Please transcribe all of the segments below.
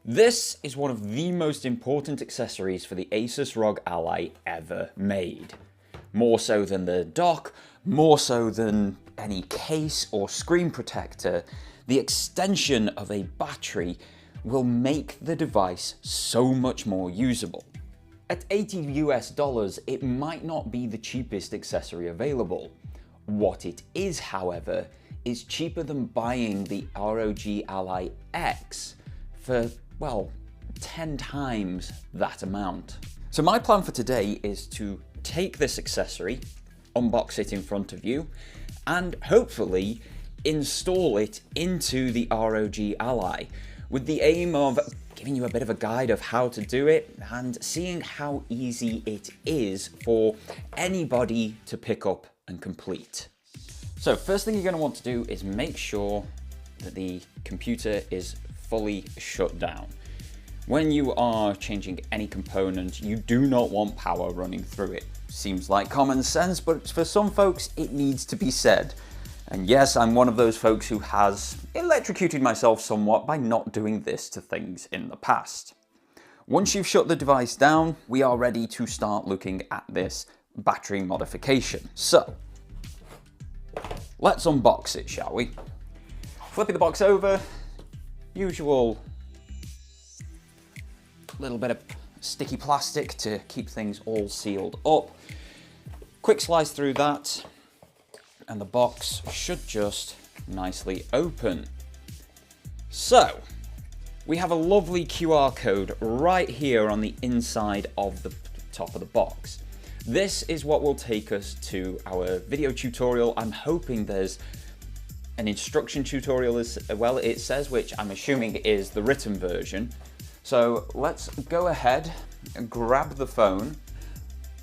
This is one of the most important accessories for the Asus ROG Ally ever made. More so than the dock, more so than any case or screen protector, the extension of a battery will make the device so much more usable. At $80 US, it might not be the cheapest accessory available. What it is, however, is cheaper than buying the ROG Ally X for, well, 10 times that amount. So my plan for today is to take this accessory, unbox it in front of you, and hopefully install it into the ROG Ally, with the aim of giving you a bit of a guide of how to do it and seeing how easy it is for anybody to pick up and complete. So first thing you're going to want to do is make sure that the computer is fully shut down. When you are changing any component, you do not want power running through it. Seems like common sense, but for some folks it needs to be said. And yes, I'm one of those folks who has electrocuted myself somewhat by not doing this to things in the past. Once you've shut the device down, we are ready to start looking at this battery modification. So, let's unbox it, shall we? Flipping the box over, usual little bit of sticky plastic to keep things all sealed up. Quick slice through that, and the box should just nicely open. So, we have a lovely QR code right here on the inside of the top of the box. This is what will take us to our video tutorial. I'm hoping there's an instruction tutorial as well, it says, which I'm assuming is the written version. So let's go ahead and grab the phone.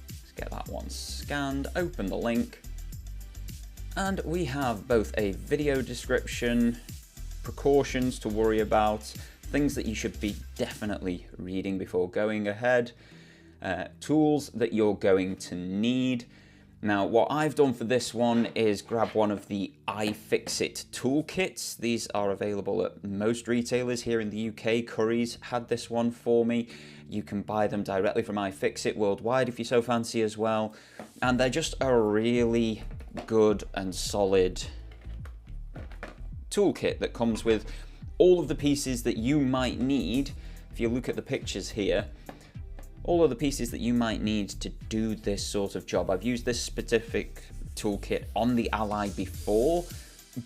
Let's get that one scanned, open the link. And we have both a video description, precautions to worry about, things that you should be definitely reading before going ahead, tools that you're going to need. Now, what I've done for this one is grab one of the iFixit toolkits. These are available at most retailers here in the UK. Currys had this one for me. You can buy them directly from iFixit worldwide if you so fancy as well. And they're just a really good and solid toolkit that comes with all of the pieces that you might need. If you look at the pictures here, all of the pieces that you might need to do this sort of job. I've used this specific toolkit on the Ally before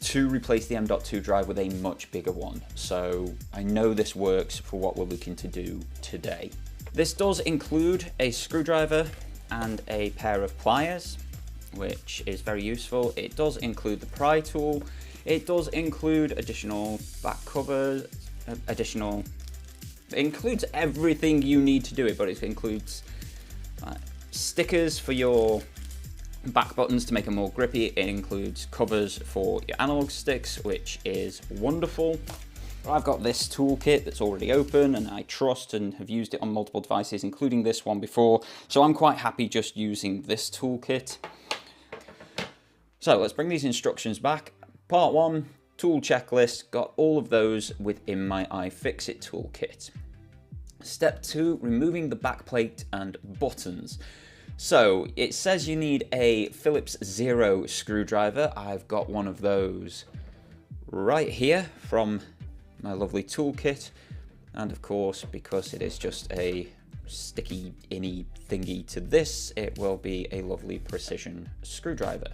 to replace the M.2 drive with a much bigger one. So I know this works for what we're looking to do today. This does include a screwdriver and a pair of pliers, which is very useful. It does include the pry tool. It does include additional back covers, it includes everything you need to do it, but it includes stickers for your back buttons to make them more grippy. It includes covers for your analog sticks, which is wonderful. I've got this toolkit that's already open and I trust and have used it on multiple devices, including this one before. So I'm quite happy just using this toolkit. So let's bring these instructions back. Part 1, tool checklist, got all of those within my iFixit toolkit. Step 2, removing the backplate and buttons. So it says you need a Phillips 0 screwdriver. I've got one of those right here from my lovely toolkit. And of course, because it is just a sticky inny thingy to this, it will be a lovely precision screwdriver.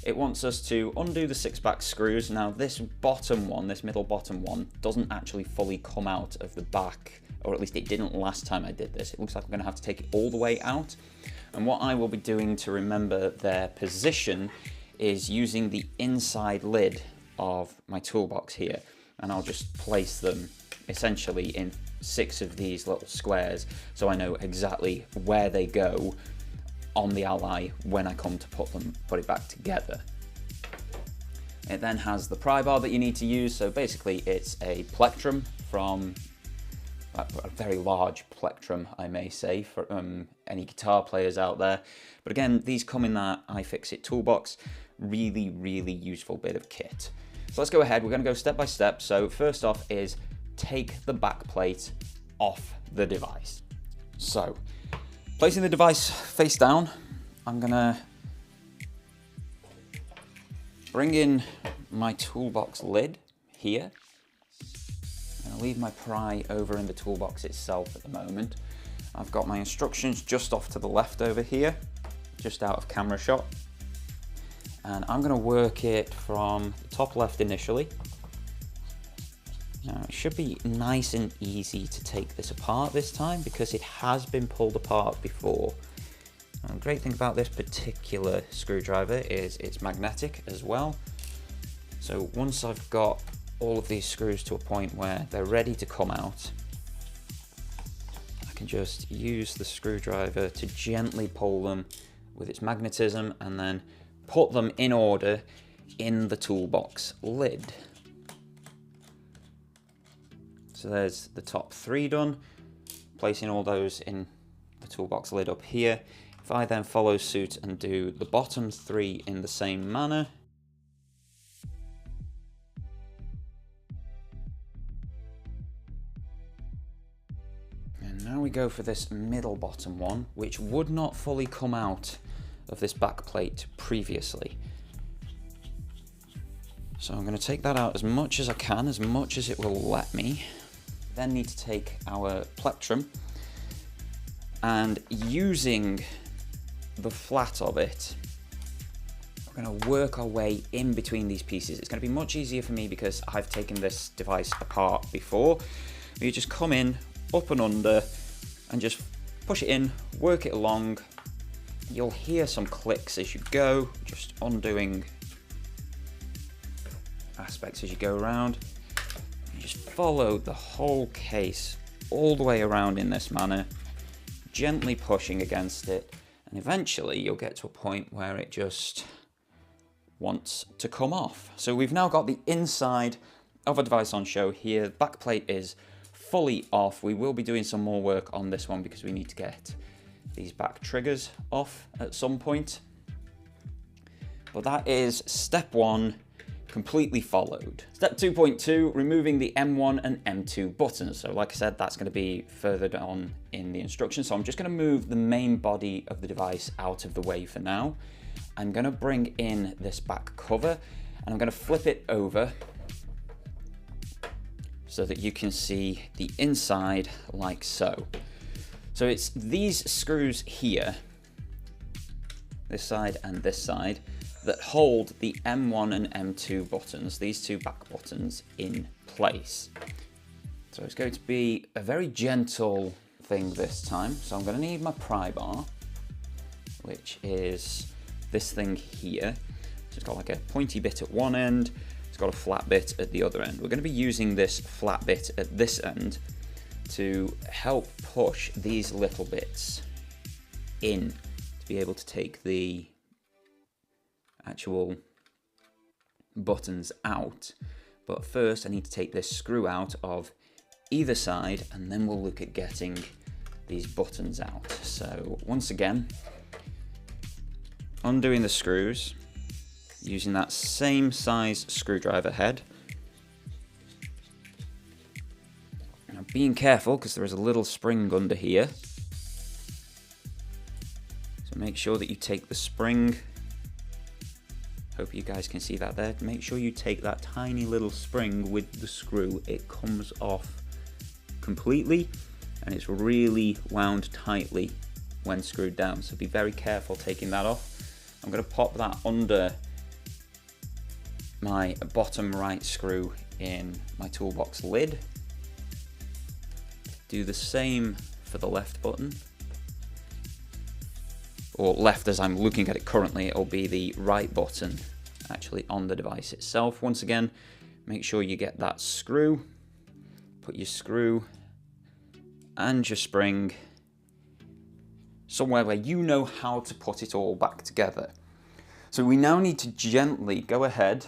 It wants us to undo the 6 back screws. Now this bottom one, this middle bottom one, doesn't actually fully come out of the back, or at least it didn't last time I did this. It looks like I'm gonna have to take it all the way out. And what I will be doing to remember their position is using the inside lid of my toolbox here. And I'll just place them essentially in 6 of these little squares so I know exactly where they go on the Ally when I come to put it back together. It then has the pry bar that you need to use. So basically it's a plectrum from a very large plectrum, I may say, for any guitar players out there. But again, these come in that iFixit toolbox. Really, really useful bit of kit. So let's go ahead. We're going to go step by step. So first off is take the back plate off the device. So, placing the device face down, I'm gonna bring in my toolbox lid here. I'm gonna leave my pry over in the toolbox itself at the moment. I've got my instructions just off to the left over here, just out of camera shot. And I'm gonna work it from the top left initially. Now it should be nice and easy to take this apart this time because it has been pulled apart before. And the great thing about this particular screwdriver is it's magnetic as well. So once I've got all of these screws to a point where they're ready to come out, I can just use the screwdriver to gently pull them with its magnetism and then put them in order in the toolbox lid. So there's the top 3 done, placing all those in the toolbox lid up here. If I then follow suit and do the bottom 3 in the same manner, and now we go for this middle bottom one, which would not fully come out of this back plate previously. So I'm going to take that out as much as I can, as much as it will let me. Then need to take our plectrum and using the flat of it, we're going to work our way in between these pieces. It's going to be much easier for me because I've taken this device apart before. You just come in, up and under, and just push it in, work it along. You'll hear some clicks as you go, just undoing aspects as you go around. You just follow the whole case all the way around in this manner, gently pushing against it, and eventually you'll get to a point where it just wants to come off. So we've now got the inside of a device on show here. The back plate is fully off. We will be doing some more work on this one because we need to get these back triggers off at some point. But that is step 1 completely followed. Step 2.2, removing the M1 and M2 buttons. So like I said, that's going to be further down in the instructions. So I'm just going to move the main body of the device out of the way for now. I'm going to bring in this back cover and I'm going to flip it over so that you can see the inside like so. So it's these screws here, this side and this side, that hold the M1 and M2 buttons, these 2 back buttons, in place. So it's going to be a very gentle thing this time. So I'm going to need my pry bar, which is this thing here. So it's got like a pointy bit at one end, it's got a flat bit at the other end. We're going to be using this flat bit at this end to help push these little bits in to be able to take the actual buttons out. But first I need to take this screw out of either side and then we'll look at getting these buttons out. So once again, undoing the screws using that same size screwdriver head. Now being careful because there is a little spring under here. So make sure that you take the spring. Hope you guys can see that there. Make sure you take that tiny little spring with the screw. It comes off completely and it's really wound tightly when screwed down. So be very careful taking that off. I'm going to pop that under my bottom right screw in my toolbox lid. Do the same for the left button. Or left as I'm looking at it currently, it'll be the right button actually on the device itself. Once again, make sure you get that screw, put your screw and your spring somewhere where you know how to put it all back together. So we now need to gently go ahead,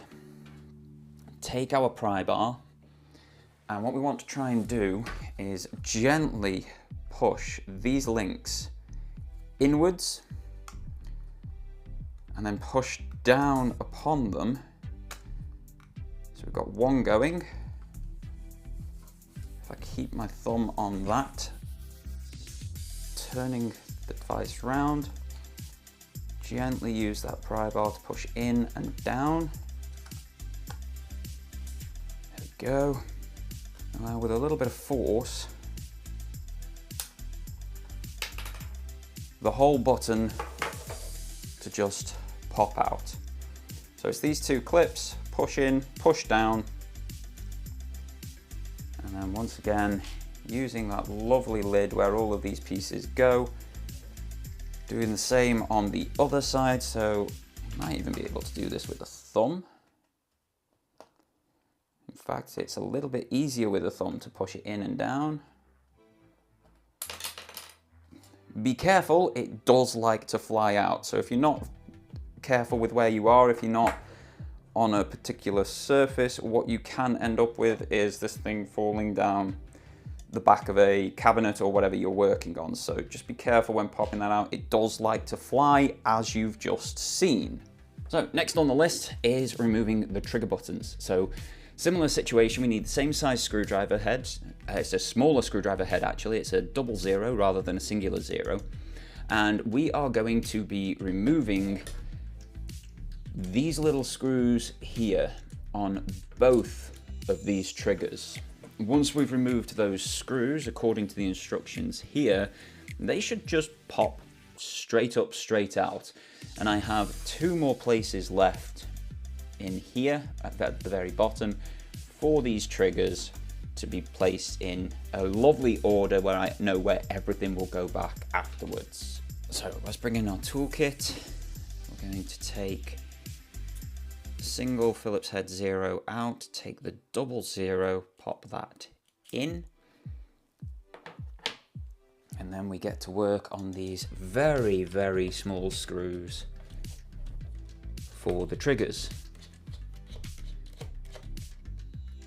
take our pry bar, and what we want to try and do is gently push these links inwards and then push down upon them. So we've got one going I keep my thumb on that, turning the device round, gently use that pry bar to push in and down. There we go. Now with a little bit of force, the whole button to just pop out. So it's these two clips, push in, push down, and then once again, using that lovely lid where all of these pieces go, doing the same on the other side, so you might even be able to do this with a thumb. In fact, it's a little bit easier with a thumb to push it in and down. Be careful, it does like to fly out, so if you're not careful with where you are, if you're not on a particular surface, what you can end up with is this thing falling down the back of a cabinet or whatever you're working on. So just be careful when popping that out. It does like to fly, as you've just seen. So next on the list is removing the trigger buttons. So similar situation, we need the same size screwdriver head. It's a smaller screwdriver head actually, it's a 00 rather than a singular 0. And we are going to be removing these little screws here on both of these triggers. Once we've removed those screws, according to the instructions here, they should just pop straight up, straight out. And I have two more places left in here at the very bottom for these triggers to be placed in a lovely order where I know where everything will go back afterwards. So let's bring in our toolkit. We're going to take single Phillips head 0 out, take the 00, pop that in, and then we get to work on these very, very small screws for the triggers.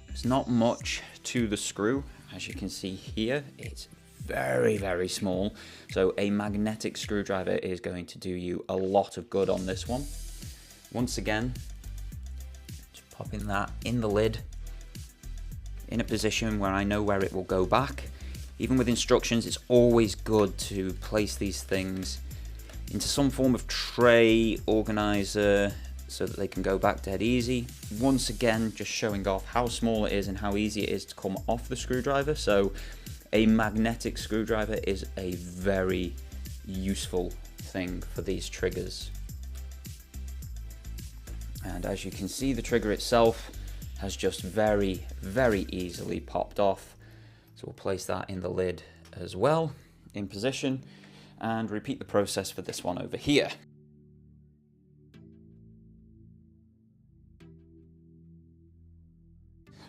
There's not much to the screw, as you can see here. It's very, very small, so a magnetic screwdriver is going to do you a lot of good on this one. Once again, just popping that in the lid in a position where I know where it will go back. Even with instructions, it's always good to place these things into some form of tray organizer so that they can go back dead easy. Once again, just showing off how small it is and how easy it is to come off the screwdriver. So a magnetic screwdriver is a very useful thing for these triggers. And as you can see, the trigger itself has just very, very easily popped off. So we'll place that in the lid as well, in position, and repeat the process for this one over here.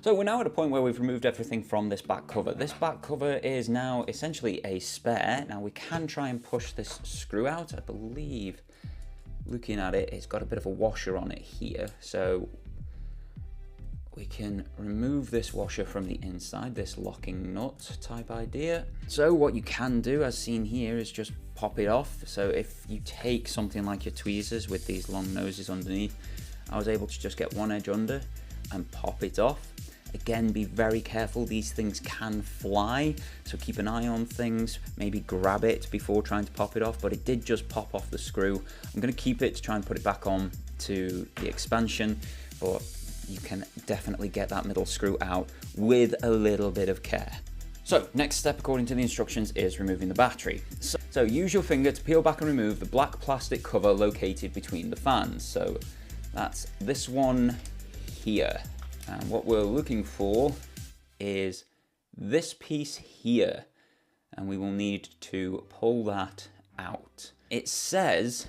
So we're now at a point where we've removed everything from this back cover. This back cover is now essentially a spare. Now we can try and push this screw out. I believe, looking at it, it's got a bit of a washer on it here. So we can remove this washer from the inside, this locking nut type idea. So what you can do, as seen here, is just pop it off. So if you take something like your tweezers with these long noses underneath, I was able to just get one edge under and pop it off. Again, be very careful, these things can fly, so keep an eye on things, maybe grab it before trying to pop it off, but it did just pop off the screw. I'm going to keep it to try and put it back on to the expansion, but you can definitely get that middle screw out with a little bit of care. So next step according to the instructions is removing the battery. So use your finger to peel back and remove the black plastic cover located between the fans. So that's this one here. And what we're looking for is this piece here, and we will need to pull that out. It says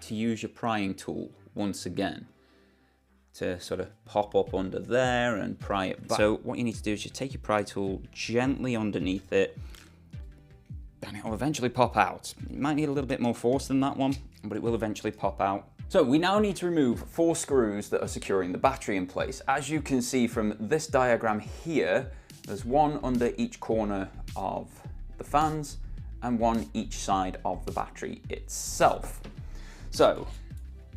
to use your prying tool once again to sort of pop up under there and pry it back. So what you need to do is just take your pry tool gently underneath it, and it will eventually pop out. You might need a little bit more force than that one, but it will eventually pop out. So we now need to remove 4 screws that are securing the battery in place. As you can see from this diagram here, there's one under each corner of the fans and one each side of the battery itself. So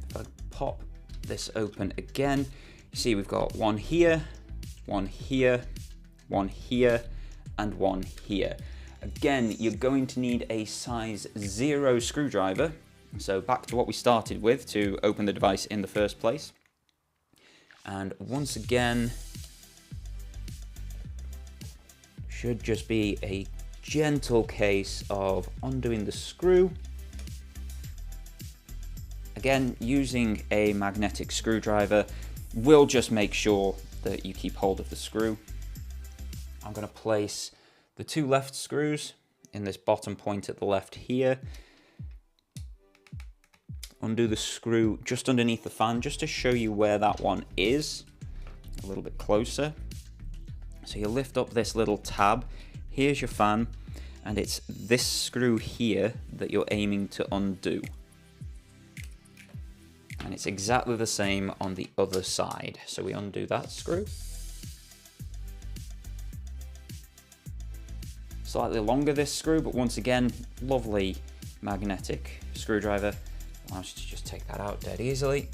if I pop this open again, you see we've got one here, one here, one here, and one here. Again, you're going to need a size 0 screwdriver. So back to what we started with to open the device in the first place. And once again, should just be a gentle case of undoing the screw. Again, using a magnetic screwdriver will just make sure that you keep hold of the screw. I'm going to place the 2 left screws in this bottom point at the left here. Undo the screw just underneath the fan, just to show you where that one is a little bit closer. So you lift up this little tab, here's your fan, and it's this screw here that you're aiming to undo. And it's exactly the same on the other side. So we undo that screw. Slightly longer this screw, but once again, lovely magnetic screwdriver. Allows you to just take that out dead easily.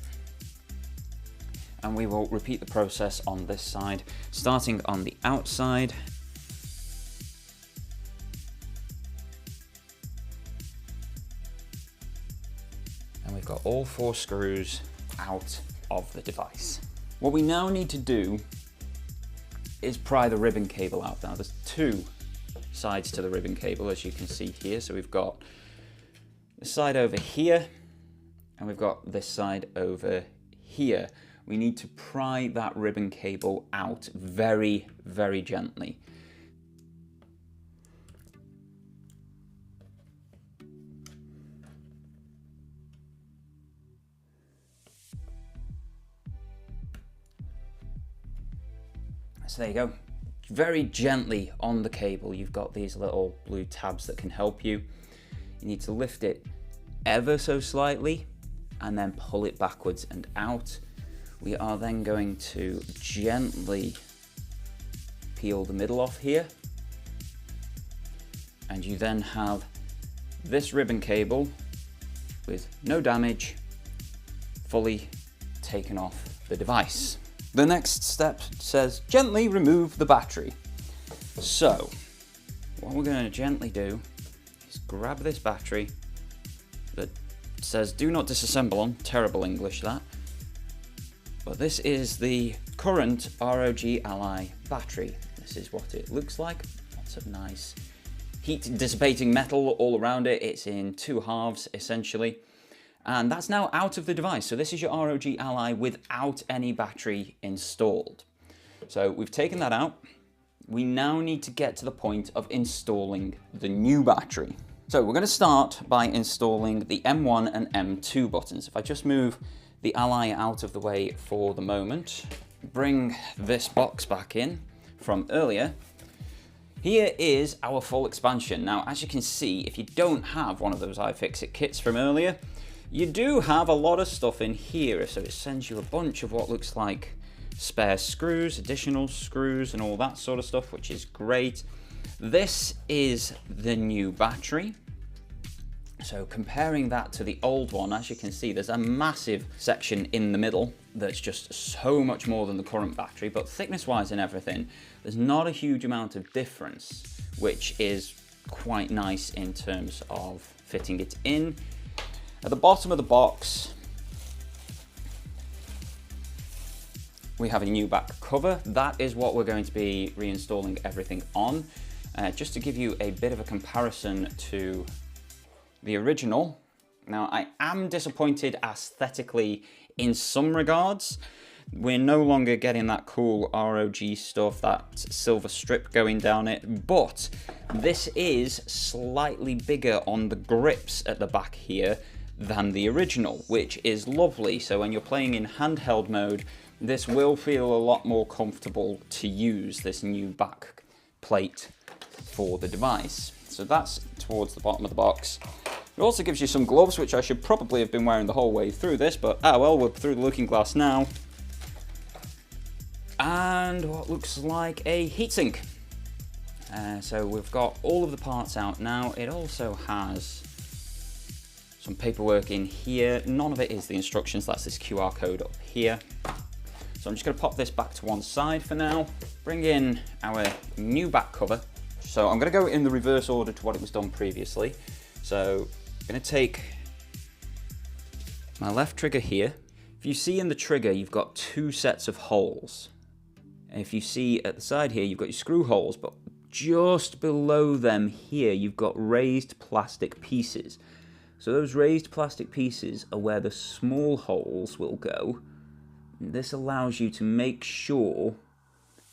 And we will repeat the process on this side, starting on the outside. And we've got all 4 screws out of the device. What we now need to do is pry the ribbon cable out. Now there's 2 sides to the ribbon cable, as you can see here. So we've got the side over here, and we've got this side over here. We need to pry that ribbon cable out very, very gently. So there you go. Very gently on the cable. You've got these little blue tabs that can help you. You need to lift it ever so slightly and then pull it backwards and out. We are then going to gently peel the middle off here. And you then have this ribbon cable with no damage, fully taken off the device. The next step says gently remove the battery. So what we're going to gently do is grab this battery that says do not disassemble on, terrible English that. But this is the current ROG Ally battery. This is what it looks like. Lots of nice heat dissipating metal all around it. It's in 2 halves essentially. And that's now out of the device. So this is your ROG Ally without any battery installed. So we've taken that out. We now need to get to the point of installing the new battery. So we're going to start by installing the M1 and M2 buttons. If I just move the Ally out of the way for the moment, bring this box back in from earlier. Here is our full expansion. Now, as you can see, if you don't have one of those iFixit kits from earlier, you do have a lot of stuff in here. So it sends you a bunch of what looks like spare screws, additional screws, and all that sort of stuff, which is great. This is the new battery. So comparing that to the old one, as you can see, there's a massive section in the middle that's just so much more than the current battery, but thickness-wise and everything, there's not a huge amount of difference, which is quite nice in terms of fitting it in. At the bottom of the box, we have a new back cover. That is what we're going to be reinstalling everything on. Just to give you a bit of a comparison to the original. Now, I am disappointed aesthetically in some regards. We're no longer getting that cool ROG stuff, that silver strip going down it, but this is slightly bigger on the grips at the back here than the original, which is lovely. So when you're playing in handheld mode, this will feel a lot more comfortable to use, this new back plate for the device. So that's towards the bottom of the box. It also gives you some gloves, which I should probably have been wearing the whole way through this, but well, we're through the looking glass now. And what looks like a heatsink. So we've got all of the parts out now. It also has some paperwork in here. None of it is the instructions, that's this QR code up here. So I'm just going to pop this back to one side for now. Bring in our new back cover. So I'm going to go in the reverse order to what it was done previously. So I'm going to take my left trigger here. If you see in the trigger, you've got two sets of holes. And if you see at the side here, you've got your screw holes, but just below them here, you've got raised plastic pieces. So those raised plastic pieces are where the small holes will go. And this allows you to make sure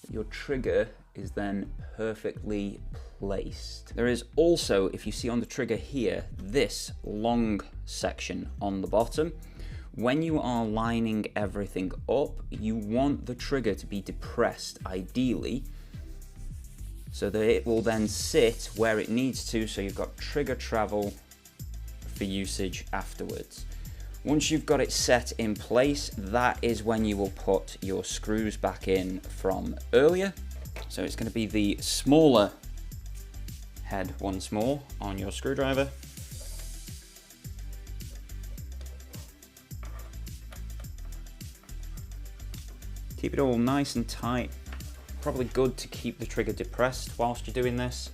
that your trigger is then perfectly placed. There is also, if you see on the trigger here, this long section on the bottom. When you are lining everything up, you want the trigger to be depressed, ideally, so that it will then sit where it needs to, so you've got trigger travel for usage afterwards. Once you've got it set in place, that is when you will put your screws back in from earlier. So it's going to be the smaller head once more on your screwdriver. Keep it all nice and tight. Probably good to keep the trigger depressed whilst you're doing this.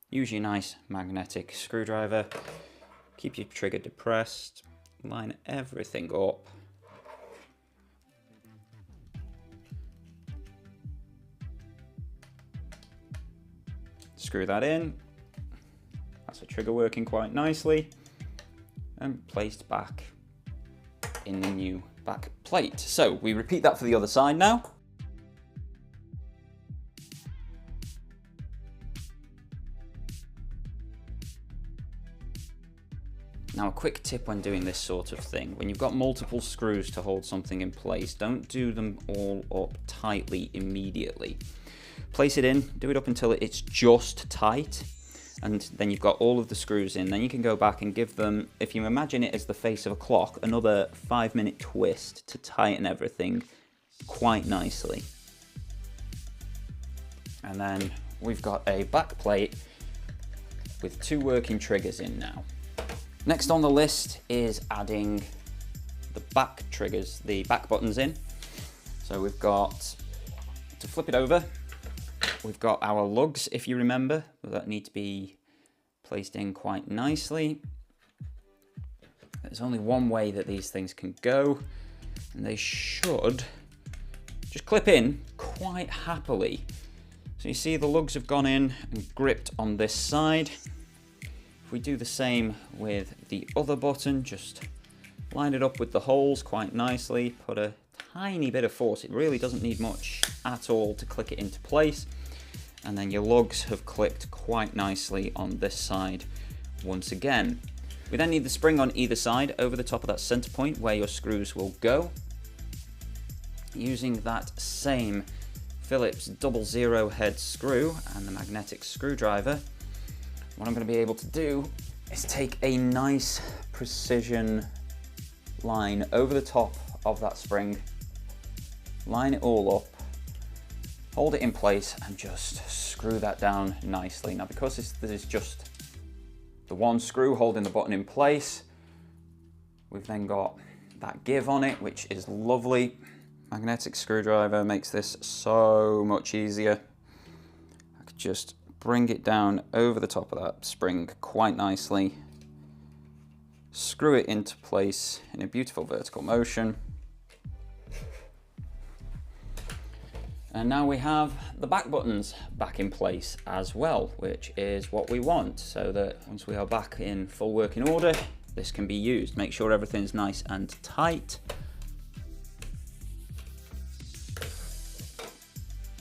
Use your nice magnetic screwdriver. Keep your trigger depressed. Line everything up. Screw that in. That's the trigger working quite nicely. And placed back in the new back plate. So we repeat that for the other side now. Now a quick tip when doing this sort of thing, when you've got multiple screws to hold something in place, don't do them all up tightly immediately. Place it in, do it up until it's just tight, and then you've got all of the screws in. Then you can go back and give them, if you imagine it as the face of a clock, another 5-minute twist to tighten everything quite nicely. And then we've got a back plate with 2 working triggers in now. Next on the list is adding the back triggers, the back buttons in. So we've got, to flip it over, we've got our lugs, if you remember, that need to be placed in quite nicely. There's only one way that these things can go, and they should just clip in quite happily. So you see the lugs have gone in and gripped on this side. If we do the same with the other button, just line it up with the holes quite nicely, put a tiny bit of force, it really doesn't need much at all to click it into place, and then your lugs have clipped quite nicely on this side once again. We then need the spring on either side over the top of that center point where your screws will go. Using that same Phillips 00 head screw and the magnetic screwdriver, what I'm going to be able to do is take a nice precision line over the top of that spring, line it all up, hold it in place, and just screw that down nicely. Now because this is just the one screw holding the button in place, we've then got that give on it, which is lovely. Magnetic screwdriver makes this so much easier. I could just bring it down over the top of that spring quite nicely, screw it into place in a beautiful vertical motion, and now we have the back buttons back in place as well, which is what we want, so that once we are back in full working order, this can be used. Make sure everything's nice and tight,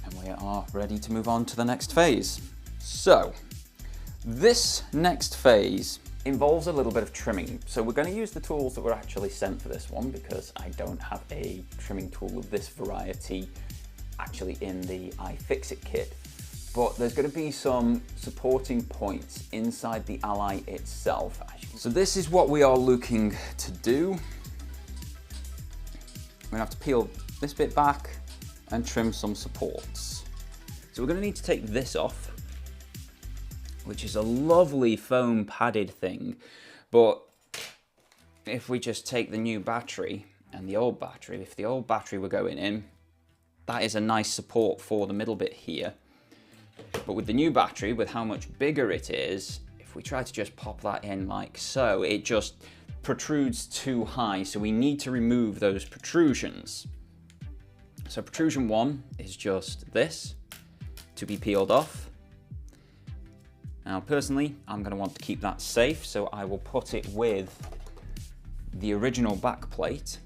and we are ready to move on to the next phase. So, this next phase involves a little bit of trimming. So we're going to use the tools that were actually sent for this one, because I don't have a trimming tool of this variety actually in the iFixit kit. But there's going to be some supporting points inside the Ally itself. So this is what we are looking to do. We're going to have to peel this bit back and trim some supports. So we're going to need to take this off, which is a lovely foam padded thing, but if we just take the new battery and the old battery, if the old battery were going in, that is a nice support for the middle bit here. But with the new battery, with how much bigger it is, if we try to just pop that in like so, it just protrudes too high. So we need to remove those protrusions. So protrusion 1 is just this, to be peeled off. Now personally, I'm going to want to keep that safe, so I will put it with the original back plate.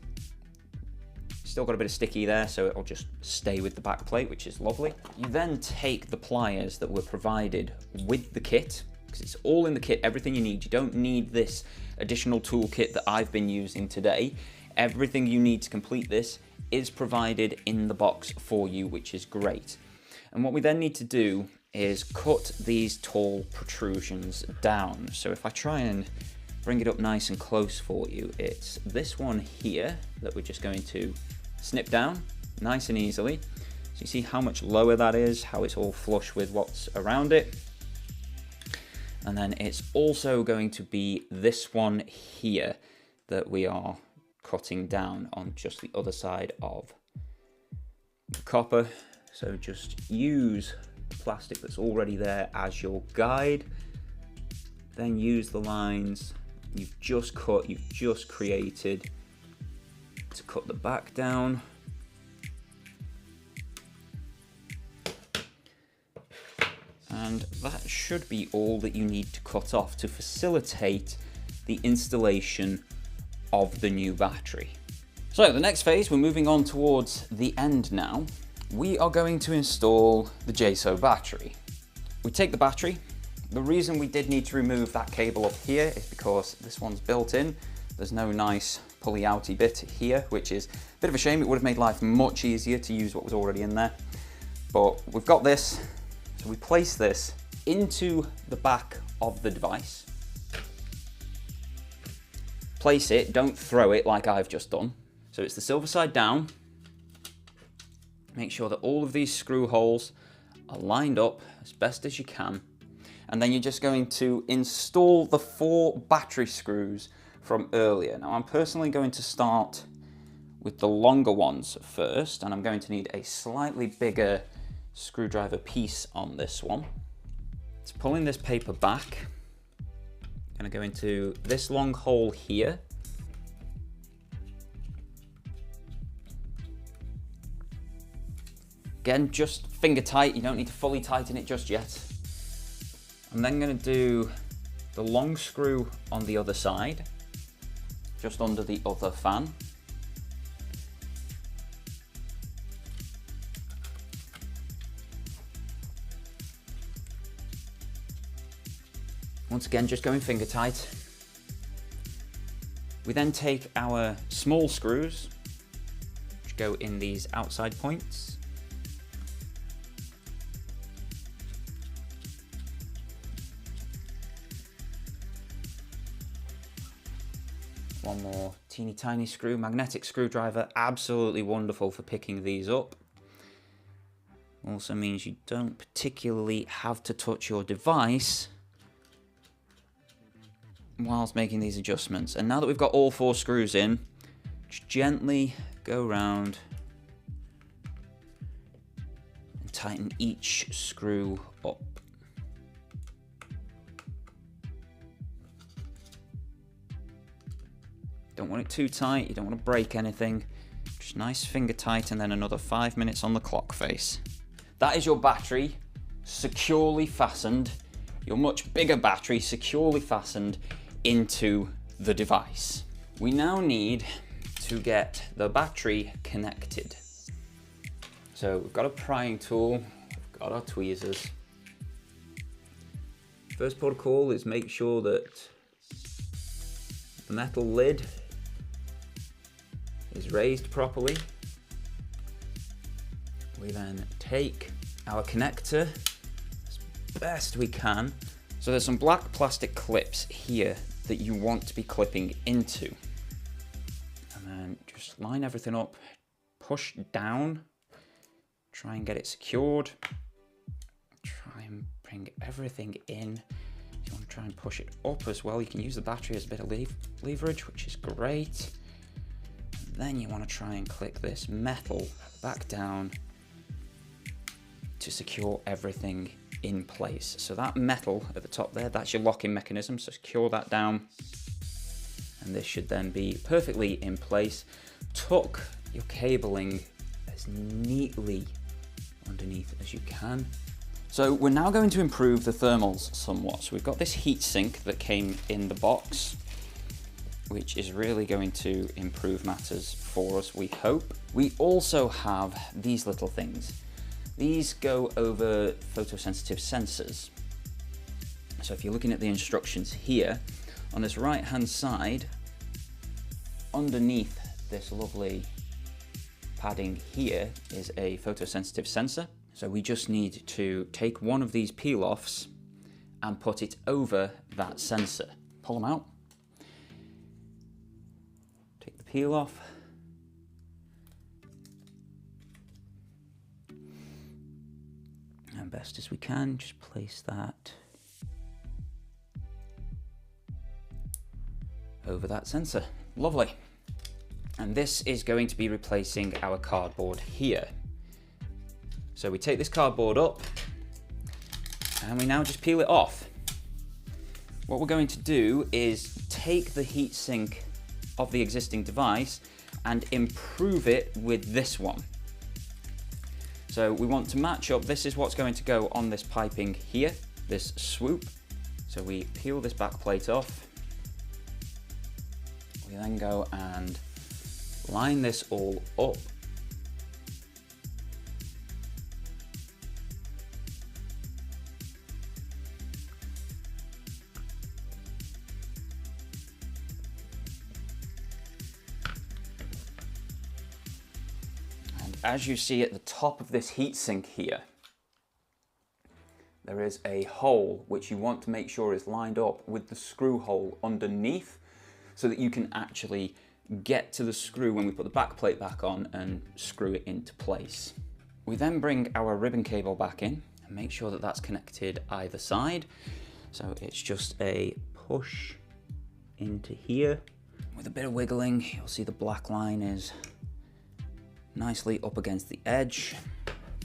Still got a bit of sticky there, so it'll just stay with the back plate, which is lovely. You then take the pliers that were provided with the kit, because it's all in the kit, everything you need. You don't need this additional toolkit that I've been using today. Everything you need to complete this is provided in the box for you, which is great. And what we then need to do is cut these tall protrusions down. So if I try and bring it up nice and close for you, it's this one here that we're just going to snip down nice and easily. So you see how much lower that is, how it's all flush with what's around it. And then it's also going to be this one here that we are cutting down on just the other side of the copper. So just use the plastic that's already there as your guide, then use the lines you've just cut, you've just created to cut the back down. And that should be all that you need to cut off to facilitate the installation of the new battery. So the next phase, we're moving on towards the end now. We are going to install the Jsaux battery. We take the battery. The reason we did need to remove that cable up here is because this one's built in. There's no nice pulley outy bit here, which is a bit of a shame. It would have made life much easier to use what was already in there. But we've got this, so we place this into the back of the device. Place it, don't throw it like I've just done. So it's the silver side down. Make sure that all of these screw holes are lined up as best as you can. And then you're just going to install the 4 battery screws from earlier. Now I'm personally going to start with the longer ones first, and I'm going to need a slightly bigger screwdriver piece on this one. It's pulling this paper back. I'm going to go into this long hole here. Again, just finger tight, you don't need to fully tighten it just yet. I'm then going to do the long screw on the other side, just under the other fan. Once again, just going finger tight. We then take our small screws, which go in these outside points. One more teeny tiny screw, magnetic screwdriver, absolutely wonderful for picking these up. Also means you don't particularly have to touch your device whilst making these adjustments. And now that we've got all 4 screws in, just gently go around and tighten each screw up. Don't want it too tight, you don't want to break anything. Just nice finger tight, and then another 5 minutes on the clock face. That is your battery securely fastened, your much bigger battery securely fastened into the device. We now need to get the battery connected. So we've got a prying tool, we've got our tweezers. First protocol is make sure that the metal lid is raised properly. We then take our connector as best we can. So there's some black plastic clips here that you want to be clipping into. And then just line everything up, push down, try and get it secured. Try and bring everything in. You want to try and push it up as well. You can use the battery as a bit of leverage, which is great. And then you want to try and click this metal back down to secure everything in place. So that metal at the top there, that's your locking mechanism, so secure that down. And this should then be perfectly in place. Tuck your cabling as neatly underneath as you can. So we're now going to improve the thermals somewhat. So we've got this heat sink that came in the box, which is really going to improve matters for us, we hope. We also have these little things. These go over photosensitive sensors. So if you're looking at the instructions here, on this right hand side, underneath this lovely padding here is a photosensitive sensor. So we just need to take one of these peel-offs and put it over that sensor. Pull them out. Take the peel off. And best as we can, just place that over that sensor. Lovely. And this is going to be replacing our cardboard here. So we take this cardboard up and we now just peel it off. What we're going to do is take the heatsink of the existing device and improve it with this one. So we want to match up, this is what's going to go on this piping here, this swoop. So we peel this back plate off. We then go and line this all up. As you see at the top of this heatsink here, there is a hole which you want to make sure is lined up with the screw hole underneath so that you can actually get to the screw when we put the back plate back on and screw it into place. We then bring our ribbon cable back in and make sure that that's connected either side. So it's just a push into here. With a bit of wiggling, you'll see the black line is nicely up against the edge.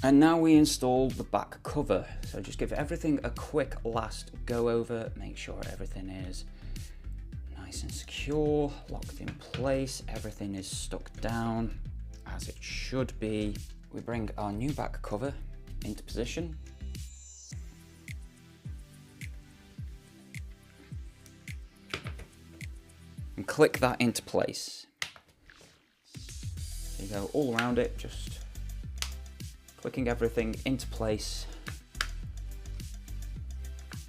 And now we install the back cover. So just give everything a quick last go over, make sure everything is nice and secure, locked in place, everything is stuck down as it should be. We bring our new back cover into position. And click that into place. You go all around it, just clicking everything into place,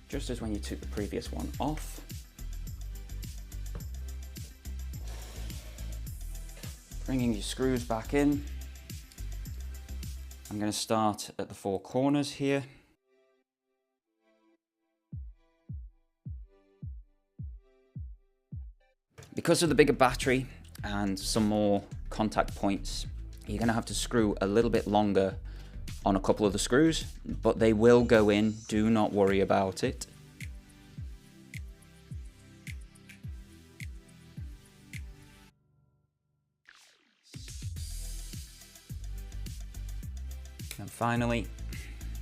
just as when you took the previous one off. Bringing your screws back in. I'm going to start at the four corners here. Because of the bigger battery and some more contact points, you're going to have to screw a little bit longer on a couple of the screws, but they will go in, do not worry about it. And finally,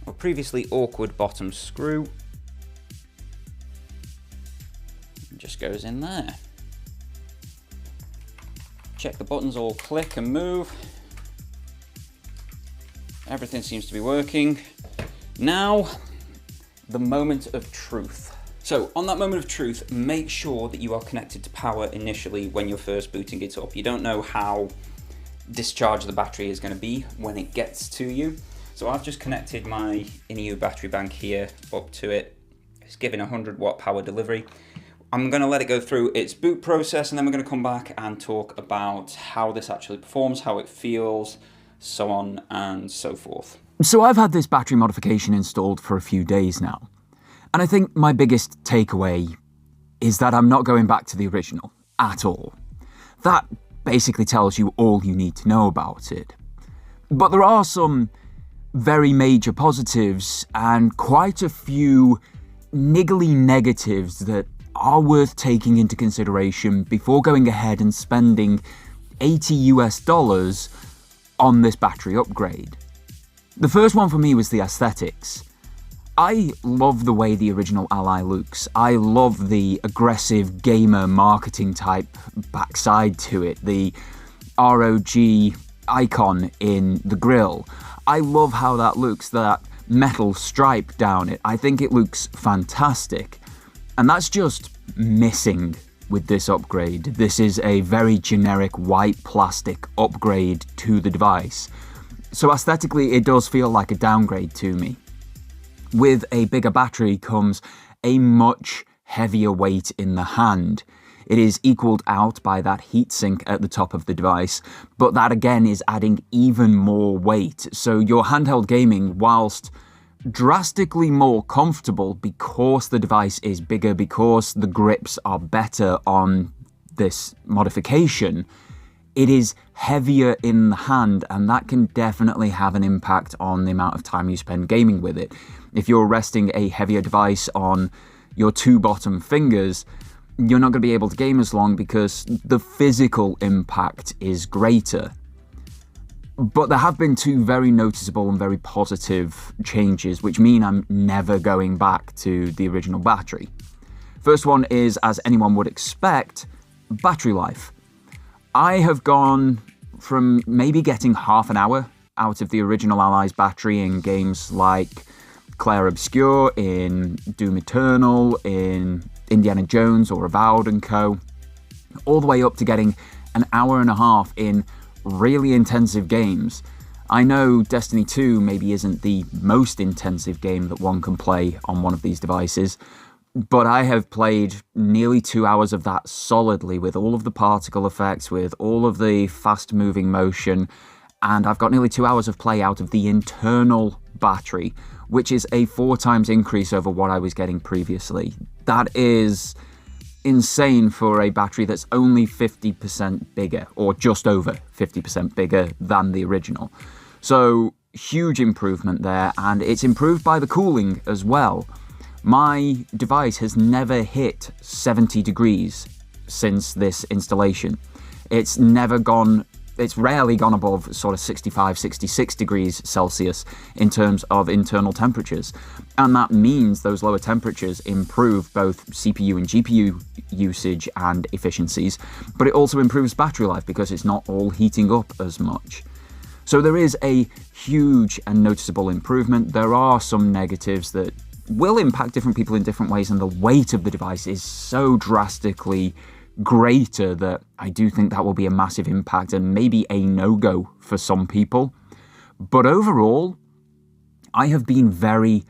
our previously awkward bottom screw just goes in there. Check the buttons all click and move. Everything seems to be working. Now, the moment of truth. So on that moment of truth, make sure that you are connected to power initially when you're first booting it up. You don't know how discharged the battery is going to be when it gets to you. So I've just connected my INEO battery bank here up to it. It's giving 100 watt power delivery. I'm going to let it go through its boot process, and then we're going to come back and talk about how this actually performs, how it feels, so on and so forth. So I've had this battery modification installed for a few days now, and I think my biggest takeaway is that I'm not going back to the original at all. That basically tells you all you need to know about it. But there are some very major positives and quite a few niggly negatives that are worth taking into consideration before going ahead and spending $80 on this battery upgrade. The first one for me was the aesthetics. I love the way the original Ally looks. I love the aggressive gamer marketing type backside to it, the ROG icon in the grille. I love how that looks, that metal stripe down it. I think it looks fantastic. And that's just missing with this upgrade. This is a very generic white plastic upgrade to the device. So aesthetically, it does feel like a downgrade to me. With a bigger battery comes a much heavier weight in the hand. It is equaled out by that heatsink at the top of the device, but that again is adding even more weight. So your handheld gaming, whilst drastically more comfortable because the device is bigger, because the grips are better on this modification, it is heavier in the hand, and that can definitely have an impact on the amount of time you spend gaming with it. If you're resting a heavier device on your two bottom fingers, you're not going to be able to game as long because the physical impact is greater. But there have been two very noticeable and very positive changes, which mean I'm never going back to the original battery. First one is, as anyone would expect, battery life. I have gone from maybe getting half an hour out of the original Ally's battery in games like Clair Obscur, in Doom Eternal, in Indiana Jones or Avowed and Co., all the way up to getting an hour and a half in really intensive games. I know Destiny 2 maybe isn't the most intensive game that one can play on one of these devices, but I have played nearly 2 hours of that solidly with all of the particle effects, with all of the fast-moving motion, and I've got nearly 2 hours of play out of the internal battery, which is a 4 times increase over what I was getting previously. That is insane for a battery that's only 50% bigger, or just over 50% bigger than the original. So, huge improvement there, and it's improved by the cooling as well. My device has never hit 70 degrees since this installation. It's rarely gone above sort of 65, 66 degrees Celsius in terms of internal temperatures. And that means those lower temperatures improve both CPU and GPU usage and efficiencies, but it also improves battery life because it's not all heating up as much. So there is a huge and noticeable improvement. There are some negatives that will impact different people in different ways, and the weight of the device is so drastically greater that I do think that will be a massive impact and maybe a no-go for some people. But overall, I have been very,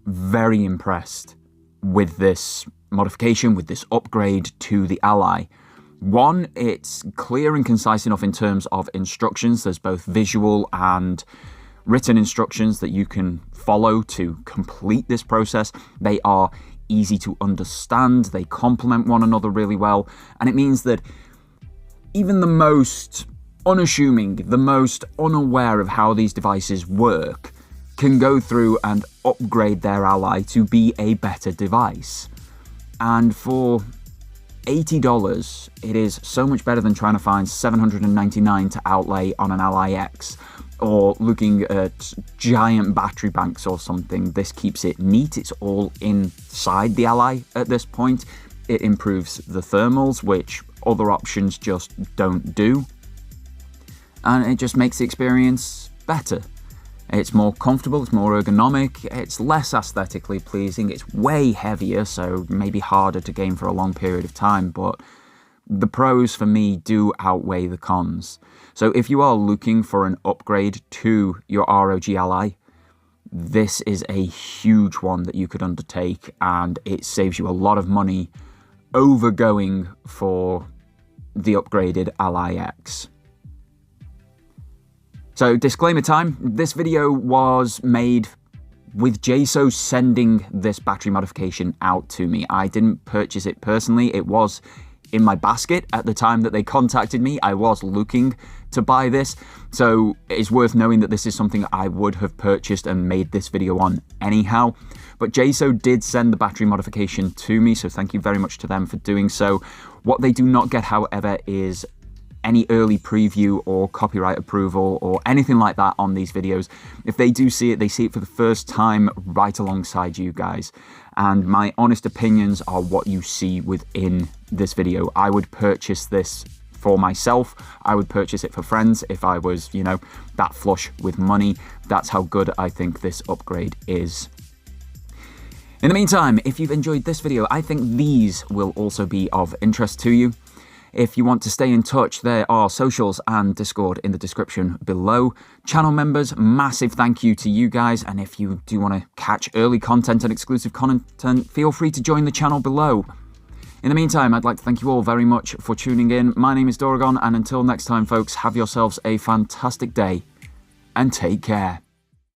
very impressed with this modification, with this upgrade to the Ally. One, it's clear and concise enough in terms of instructions. There's both visual and written instructions that you can follow to complete this process. They are easy to understand, they complement one another really well, and it means that even the most unassuming, the most unaware of how these devices work, can go through and upgrade their Ally to be a better device. And for $80, it is so much better than trying to find $799 to outlay on an Ally X, or looking at giant battery banks or something. This keeps it neat. It's all inside the Ally at this point. It improves the thermals, which other options just don't do. And it just makes the experience better. It's more comfortable, it's more ergonomic, it's less aesthetically pleasing, it's way heavier, so maybe harder to game for a long period of time, but the pros for me do outweigh the cons. So if you are looking for an upgrade to your ROG Ally, this is a huge one that you could undertake, and it saves you a lot of money over going for the upgraded Ally X. So disclaimer time, this video was made with Jsaux sending this battery modification out to me. I didn't purchase it personally, it was in my basket at the time that they contacted me. I was looking to buy this, so it's worth knowing that this is something I would have purchased and made this video on anyhow. But Jsaux did send the battery modification to me, so thank you very much to them for doing so. What they do not get, however, is any early preview or copyright approval or anything like that on these videos. If they do see it, they see it for the first time right alongside you guys. And my honest opinions are what you see within this video. I would purchase this for myself. I would purchase it for friends if I was, you know, that flush with money. That's how good I think this upgrade is. In the meantime, if you've enjoyed this video, I think these will also be of interest to you. If you want to stay in touch, there are socials and Discord in the description below. Channel members, massive thank you to you guys. And if you do want to catch early content and exclusive content, feel free to join the channel below. In the meantime, I'd like to thank you all very much for tuning in. My name is Doragon, and until next time, folks, have yourselves a fantastic day and take care.